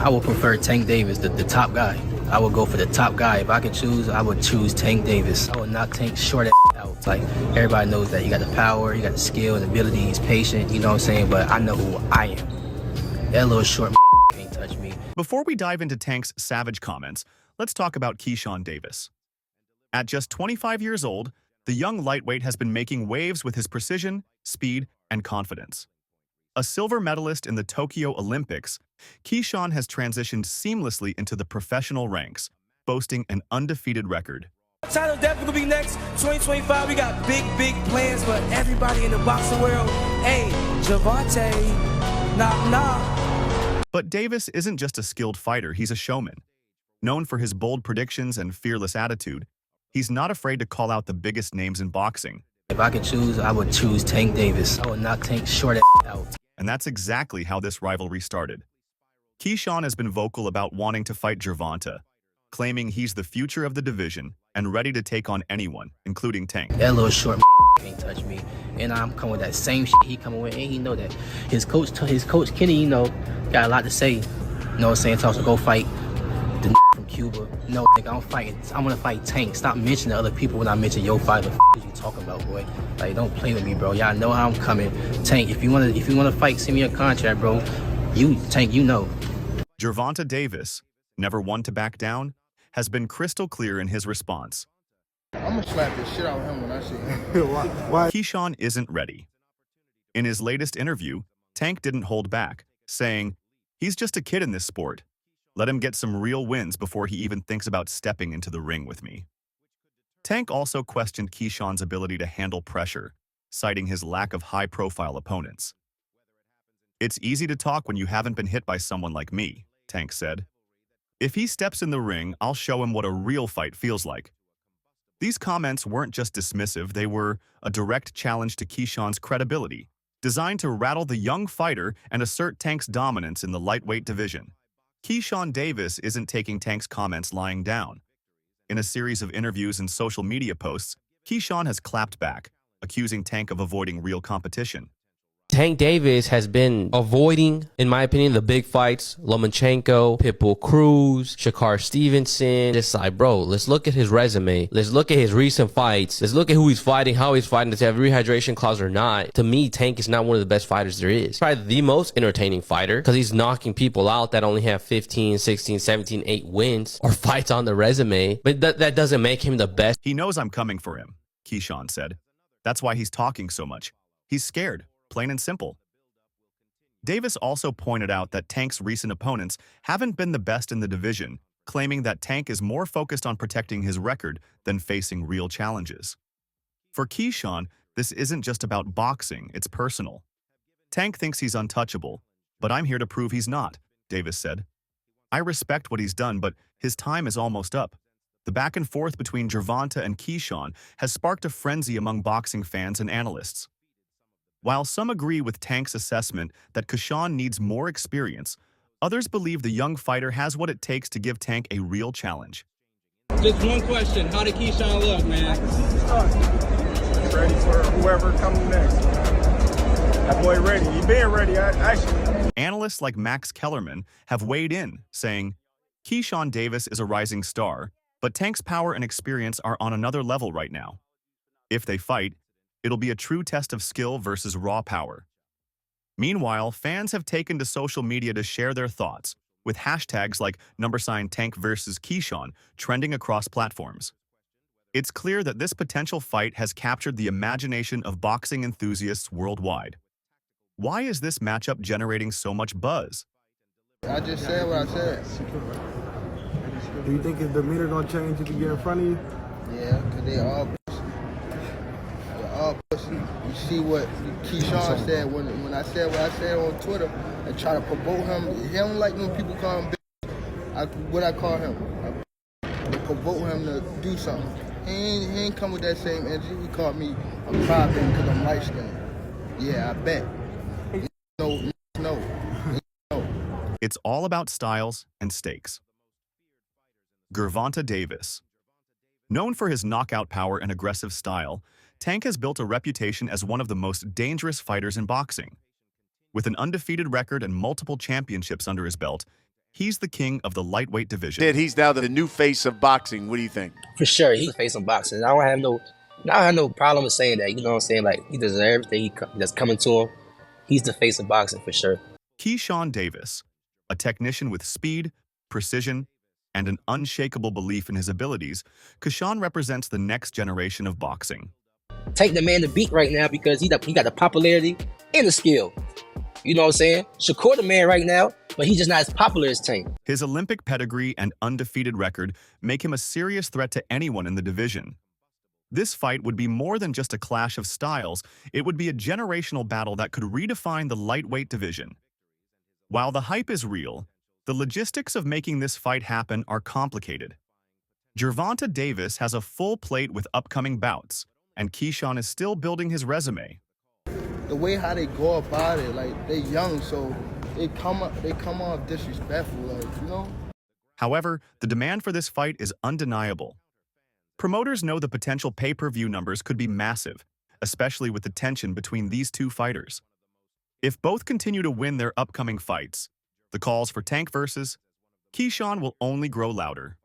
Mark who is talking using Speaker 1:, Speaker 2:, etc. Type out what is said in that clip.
Speaker 1: I would prefer Tank Davis, the top guy. I would go for the top guy. If I could choose, I would choose Tank Davis. I would not take short out. Like, everybody knows that you got the power, you got the skill and ability, he's patient, you know what I'm saying? But I know who I am. That little short can't touch me.
Speaker 2: Before we dive into Tank's savage comments, let's talk about Keyshawn Davis. At just 25 years old, the young lightweight has been making waves with his precision, speed, and confidence. A silver medalist in the Tokyo Olympics, Keyshawn has transitioned seamlessly into the professional ranks, boasting an undefeated record.
Speaker 3: Title definitely gonna be next. 2025, we got big plans for everybody in the boxing world. Hey, Gervonta, nah.
Speaker 2: But Davis isn't just a skilled fighter, he's a showman. Known for his bold predictions and fearless attitude, he's not afraid to call out the biggest names in boxing.
Speaker 1: If I could choose, I would choose Tank Davis. I would not take short out.
Speaker 2: And that's exactly how this rivalry started. Keyshawn has been vocal about wanting to fight Gervonta, claiming he's the future of the division and ready to take on anyone, including Tank.
Speaker 1: That little short can't touch me. And I'm coming with that same shit he coming with, and he know that. His coach Kenny, you know, got a lot to say. You know what I'm saying? Tells him go fight the from Cuba. No, nigga, I'm gonna fight Tank. Stop mentioning other people when I mention your fight. What the you talking about, boy? Like, don't play with me, bro. Y'all know how I'm coming. Tank, if you wanna fight, send me a contract, bro. Tank, you know.
Speaker 2: Gervonta Davis, never one to back down, has been crystal clear in his response.
Speaker 4: I'm gonna slap the shit out of him when I see him.
Speaker 2: Why? Keyshawn isn't ready. In his latest interview, Tank didn't hold back, saying, "He's just a kid in this sport. Let him get some real wins before he even thinks about stepping into the ring with me." Tank also questioned Keyshawn's ability to handle pressure, citing his lack of high-profile opponents. "It's easy to talk when you haven't been hit by someone like me," Tank said. "If he steps in the ring, I'll show him what a real fight feels like." These comments weren't just dismissive, they were a direct challenge to Keyshawn's credibility, designed to rattle the young fighter and assert Tank's dominance in the lightweight division. Keyshawn Davis isn't taking Tank's comments lying down. In a series of interviews and social media posts, Keyshawn has clapped back, accusing Tank of avoiding real competition.
Speaker 5: Tank Davis has been avoiding, in my opinion, the big fights. Lomachenko, Pitbull Cruz, Shakar Stevenson. It's like, bro, let's look at his resume. Let's look at his recent fights. Let's look at who he's fighting, how he's fighting. Does he have a rehydration clause or not? To me, Tank is not one of the best fighters there is. Probably the most entertaining fighter because he's knocking people out that only have 15, 16, 17, 8 wins or fights on the resume. But that doesn't make him the best.
Speaker 2: "He knows I'm coming for him," Keyshawn said. "That's why he's talking so much. He's scared. Plain and simple." Davis also pointed out that Tank's recent opponents haven't been the best in the division, claiming that Tank is more focused on protecting his record than facing real challenges. For Keyshawn, this isn't just about boxing, it's personal. "Tank thinks he's untouchable, but I'm here to prove he's not," Davis said. "I respect what he's done, but his time is almost up." The back and forth between Gervonta and Keyshawn has sparked a frenzy among boxing fans and analysts. While some agree with Tank's assessment that Keyshawn needs more experience, others believe the young fighter has what it takes to give Tank a real challenge.
Speaker 6: Just one question. How did Keyshawn look, man?
Speaker 4: Ready for whoever comes next. That boy ready. He been ready, actually.
Speaker 2: Analysts like Max Kellerman have weighed in, saying, "Keyshawn Davis is a rising star, but Tank's power and experience are on another level right now. If they fight, it'll be a true test of skill versus raw power." Meanwhile, fans have taken to social media to share their thoughts, with hashtags like #Tank versus Keyshawn trending across platforms. It's clear that this potential fight has captured the imagination of boxing enthusiasts worldwide. Why is this matchup generating so much buzz?
Speaker 4: I just said what I said.
Speaker 7: Do you think his demeanor gonna change if he get in front of you?
Speaker 4: Yeah, because they all pussy. You see what Keyshawn said when I said what I said on Twitter and try to provoke him. He don't like when people call him bitch. What I call him? I provoke him to do something. He ain't come with that same energy. He called me a crybaby because I'm light skinned. Yeah, I bet. No.
Speaker 2: It's all about styles and stakes. Gervonta Davis. Known for his knockout power and aggressive style, Tank has built a reputation as one of the most dangerous fighters in boxing. With an undefeated record and multiple championships under his belt, He's the king of the lightweight division.
Speaker 8: He's now the new face of boxing. What do you think?
Speaker 1: For sure, he's the face of boxing. I don't have no problem with saying that. You know what I'm saying? Like, he deserves everything that's coming to him. He's the face of boxing for sure.
Speaker 2: Keyshawn Davis, a technician with speed, precision, and an unshakable belief in his abilities, Keyshawn represents the next generation of boxing.
Speaker 1: Take the man to beat right now because he got the popularity and the skill. You know what I'm saying? Shakur the man right now, but he's just not as popular as Tank.
Speaker 2: His Olympic pedigree and undefeated record make him a serious threat to anyone in the division. This fight would be more than just a clash of styles. It would be a generational battle that could redefine the lightweight division. While the hype is real, the logistics of making this fight happen are complicated. Gervonta Davis has a full plate with upcoming bouts, and Keyshawn is still building his resume.
Speaker 4: The way how they go about it, like, they young, so they come off disrespectful, like, you know?
Speaker 2: However, the demand for this fight is undeniable. Promoters know the potential pay-per-view numbers could be massive, especially with the tension between these two fighters. If both continue to win their upcoming fights, the calls for Tank versus Keyshawn will only grow louder.